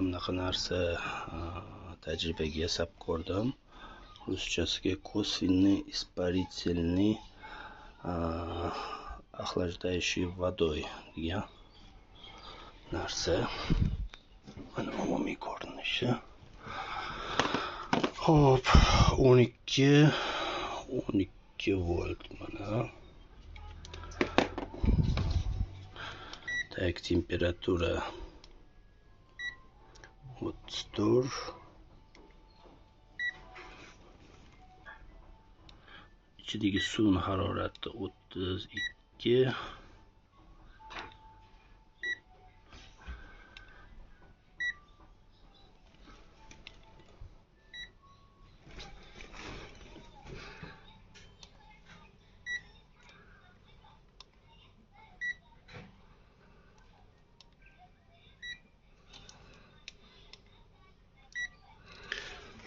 bunaqa narsa tajribaga yasab ko'rdim. Ruschasiga косвенный испарительный охлаждающий водой degan narsa. Mana umumiy ko'rinishi. Hop, 12 volt mana. Tak, temperatura 34. İçidagi suvning harorati 32.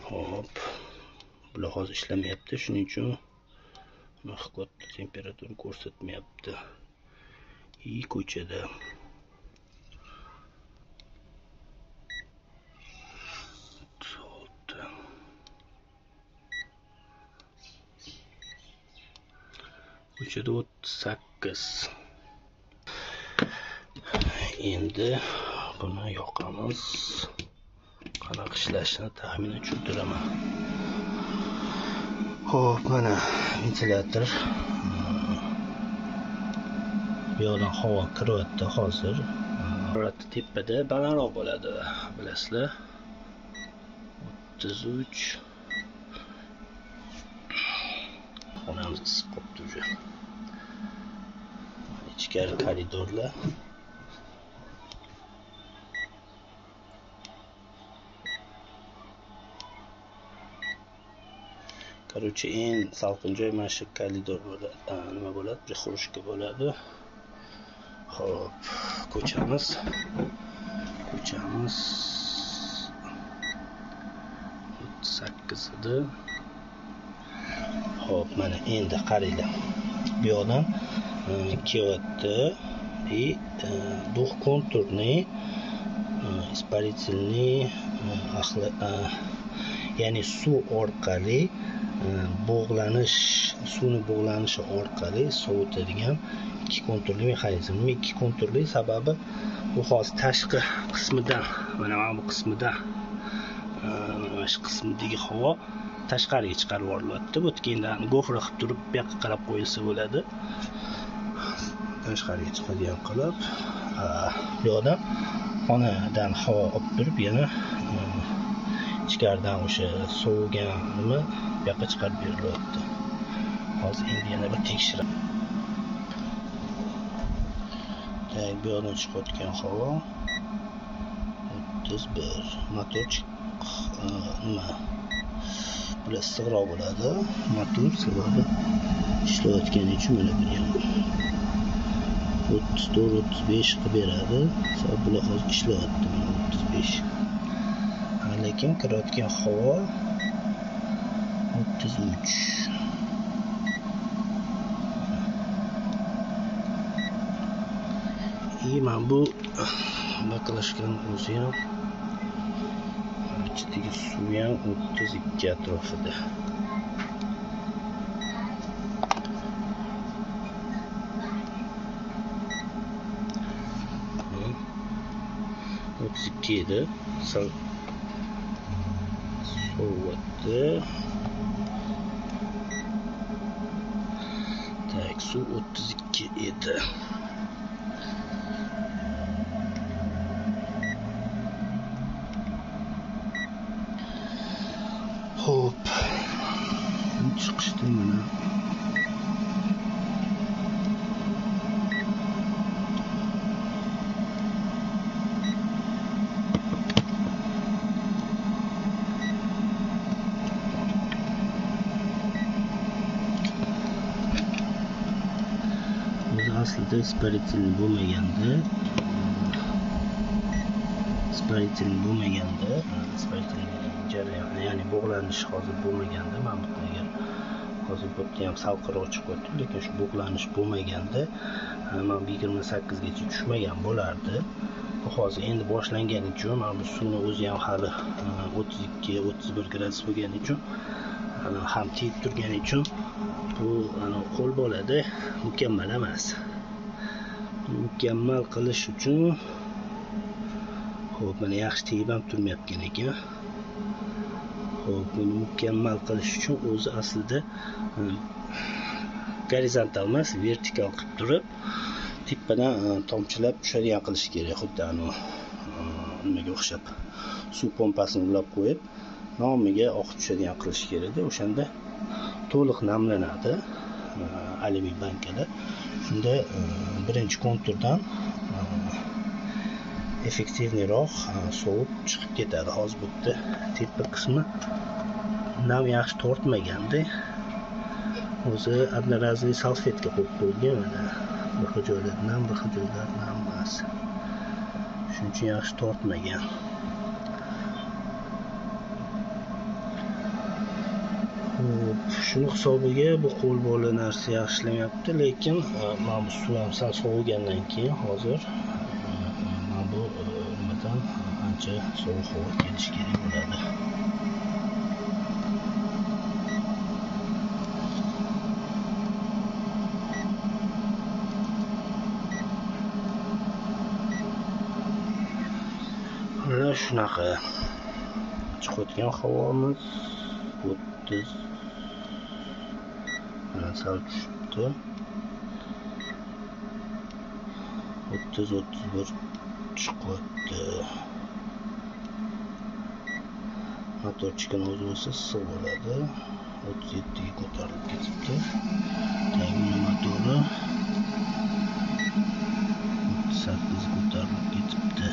Hop, bular hozir ishlamayapti, shuning uchun mahkotda temperatura ko'rsatmayapti. Ko'chada ko'chada 38. Endi buni yoqamiz. Qanaqa ishlashini taxminan tushuntiraman. Xo'p, mana ventilyator. Bu yoqdan havo kiryapti hozir. Harorati tepada balandroq bo'ladi, bilasizlar. 33. Xonamiz isib qolibdi уже. Ichkari koridorlar. Короче, eng salqin joy mana shu koridor bo'ladi. Nima bo'ladi? Prixurushka bo'ladi. Xo'p, ko'chamiz. 38 edi. Xo'p, mana endi qaranglar. Bu yoqdan kelyapti. Двухконтурный испарительный ya'ni suv orqali suvning bug'lanishi orqali sovutadigan ikki konturli mexanizm. Nima ikki konturli? Sababi bu hozir tashqi qismidan, mana bu qismidan, mana shu qismidagi havo tashqariga chiqarib yuborilyapti. Bu keyin gofra qilib turib bu yoqqa qarab qo'yilsa bo'ladi. Tashqariga chiqadigan qilib, bu yoqdan xonadan havo olib turib yana ichkaridan o'sha sovigan nima bu yoqqa chiqarib berilyapti. Hozir endi yana bir tekshirib. Bu yoqdan chiqayotgan havo 31. Motorchik nima? Bular issiqroq bo'ladi. Motor sababi ishlayotgani uchun mana bu ham 34-35 qilib beradi. Sababi bular hozir ishlayapti, 35. Lekin kirayotgan havo 33. Mana bu baklashkan o'zi ham ichidagi suv ham 32 atrofida. edi. Sovutdi. Tak, suv 32 edi. Hop. Chiqishdi mana. Aslida испарительный bo'lmaganda jarayon, ya'ni bug'lanish hozir bo'lmaganda, mana bu agar hozir bu yerda ham salqinroq chiqyapti, lekin shu bug'lanish bo'lmaganda mana 28 gacha tushmagan bo'lardi. Bu hozir endi boshlangani uchun mana bu suvni o'zi ham hali 32-31 gradus bo'lgani uchun ham tiyib turgani uchun bu qo'l bolada mukammal emas. Mukammal qilish uchun xo'p, mana yaxshi tiyib ham turmayotgan ekan. Xo'p, buni mukammal qilish uchun o'zi aslida gorizontal emas, vertikal qilib turib, tepadan tomchilab tushadigan qilish kerak. Xuddi nimaga o'xshab suv pompasini ulab qo'yib, nomiga oqib tushadigan qilish kerak-da. O'shanda to'liq namlanadi alyumin bankada. Shunda birinchi konturdan effektivniroq sovib chiqib ketadi. Hozir bu yerda tepa qismi nam yaxshi tortmaganda, o'zi одноразовый salfetka qo'yib qo'yilgan. Mana bir xil joylar nam, bir xil joylar nam emas. Shuning uchun yaxshi tortmagan. Shuni hisobiga bu qo'l bola narsa yaxshi ishlamayapti, lekin mana bu suv ham sal sovigandan keyin hozir mana bu nimadan ancha sovuq havo kelishi kerak bo'ladi. Mana shunaqa chiqayotgan havomiz 30 sal tushibdi. 30-31 chiqyapti. Motorchikin o'zi bo'lsa issiq bo'ladi. 37 ga ko'tarilib ketibdi. Tagini motori 38 ga ko'tarilib ketibdi.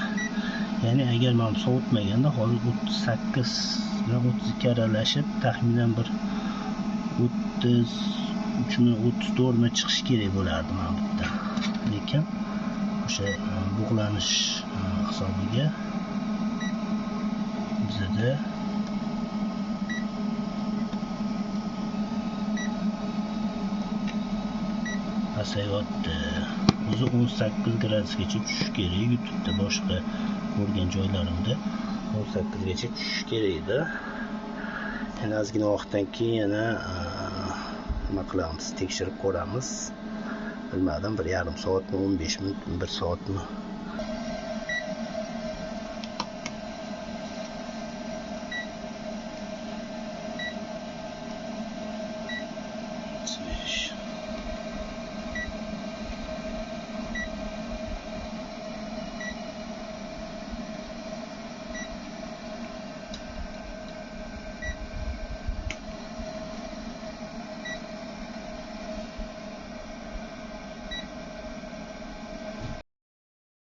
Ya'ni agar men sovutmaganda hozir 38 bilan 32 aralashib, taxminan bir 33-34 mi chiqish kerak bo'lardi mana bu yerda. Lekin o'sha bug'lanish hisobiga bizda pasayapti. O'zi 18 gradusgacha tushish kerak. YouTube'da boshqa ko'rgan joylarimda 18 gacha tushish kerak edi. Yana ozgina vaqtdan keyin yana nima qilamiz, tekshirib ko'ramiz. Bilmadim, 1,5 soatmi, 15 minut, 1 soatmi